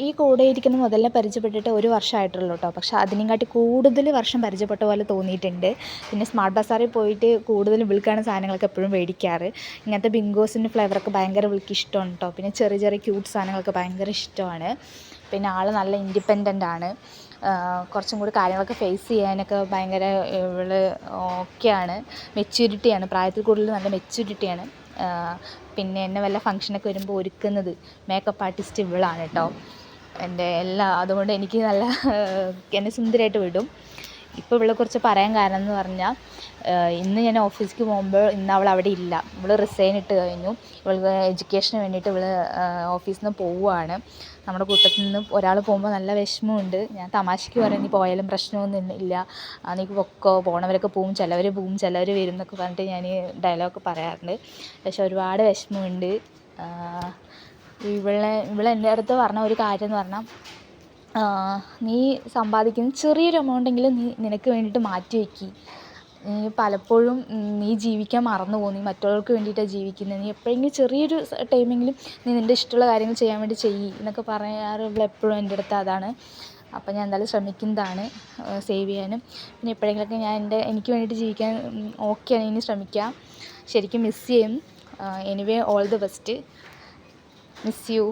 ഈ കൂടെയിരിക്കുന്ന മുതലിനെ പരിചയപ്പെട്ടിട്ട് 1 വർഷമായിട്ടുള്ളൂ കേട്ടോ. പക്ഷെ അതിനെക്കാട്ടി കൂടുതൽ വർഷം പരിചയപ്പെട്ട പോലെ തോന്നിയിട്ടുണ്ട്. പിന്നെ സ്മാർട്ട് ബസാറിൽ പോയിട്ട് കൂടുതലും ഇവൾക്കാണ് സാധനങ്ങളൊക്കെ എപ്പോഴും മേടിക്കാറ്. ഇങ്ങനത്തെ ബിങ്കോസിൻ്റെ ഫ്ലേവറൊക്കെ ഭയങ്കര ഇവൾക്ക് ഇഷ്ടമാണ് കേട്ടോ. പിന്നെ ചെറിയ ചെറിയ ക്യൂട്ട് സാധനങ്ങളൊക്കെ ഭയങ്കര ഇഷ്ടമാണ്. പിന്നെ ആൾ നല്ല ഇൻഡിപെൻഡൻ്റ് ആണ്. കുറച്ചും കൂടി കാര്യങ്ങളൊക്കെ ഫേസ് ചെയ്യാനൊക്കെ ഭയങ്കര ഇവൾ ഓക്കെയാണ്. മെച്യൂരിറ്റിയാണ്, പ്രായത്തിൽ കൂടുതൽ നല്ല മെച്യൂരിറ്റിയാണ്. പിന്നെ എന്നെ വല്ല ഫംഗ്ഷനൊക്കെ വരുമ്പോൾ ഒരുക്കുന്നത് മേക്കപ്പ് ആർട്ടിസ്റ്റ് ഇവളാണ് കേട്ടോ. അതുകൊണ്ട് എനിക്ക് നല്ല എന്നെ സുന്ദരിയായിട്ട് വിടും. ഇപ്പോൾ ഇവളെക്കുറിച്ച് പറയാൻ കാരണം എന്ന് പറഞ്ഞാൽ, ഇന്ന് ഞാൻ ഓഫീസിലേക്ക് പോകുമ്പോൾ ഇന്ന് അവൾ അവിടെ ഇല്ല. ഇവൾ റിസൈൻ ഇട്ട് കഴിഞ്ഞു. ഇവൾക്ക് എഡ്യൂക്കേഷന് വേണ്ടിയിട്ട് ഇവൾ ഓഫീസിൽ നിന്ന് പോവുകയാണ്. നമ്മുടെ കൂട്ടത്തിൽ നിന്ന് ഒരാൾ പോകുമ്പോൾ നല്ല വിഷമമുണ്ട്. ഞാൻ തമാശയ്ക്ക് പറയും, നീ പോയാലും പ്രശ്നമൊന്നും ഇല്ല, നീ പൊക്കോ, പോണവരൊക്കെ പോവും, ചിലവർ വരും എന്നൊക്കെ പറഞ്ഞിട്ട് ഞാൻ ഡയലോഗ് പറയാറുണ്ട്. പക്ഷെ ഒരുപാട് വിഷമമുണ്ട്. ഇവളെൻ്റെ അടുത്ത് പറഞ്ഞ ഒരു കാര്യം എന്ന് പറഞ്ഞാൽ, നീ സമ്പാദിക്കുന്ന ചെറിയൊരു എമൗണ്ടെങ്കിലും നീ നിനക്ക് വേണ്ടിയിട്ട് മാറ്റി വയ്ക്ക്. നീ പലപ്പോഴും നീ ജീവിക്കാൻ മറന്നു പോകും. നീ മറ്റുള്ളവർക്ക് വേണ്ടിയിട്ടാണ് ജീവിക്കുന്നത്. നീ എപ്പോഴെങ്കിലും ചെറിയൊരു ടൈമെങ്കിലും നീ നിൻ്റെ ഇഷ്ടമുള്ള കാര്യങ്ങൾ ചെയ്യാൻ വേണ്ടി ചെയ്യ് എന്നൊക്കെ പറയാറ് ഇവളെപ്പോഴും എൻ്റെ അടുത്ത് അതാണ്. അപ്പം ഞാൻ എന്തായാലും ശ്രമിക്കുന്നതാണ് സേവ് ചെയ്യാനും. പിന്നെ എപ്പോഴെങ്കിലുമൊക്കെ ഞാൻ എനിക്ക് വേണ്ടിയിട്ട് ജീവിക്കാൻ ഓക്കെയാണ്, ഇനി ശ്രമിക്കാം. ശരിക്കും മിസ് ചെയ്യും. Anyway all the best. Miss you.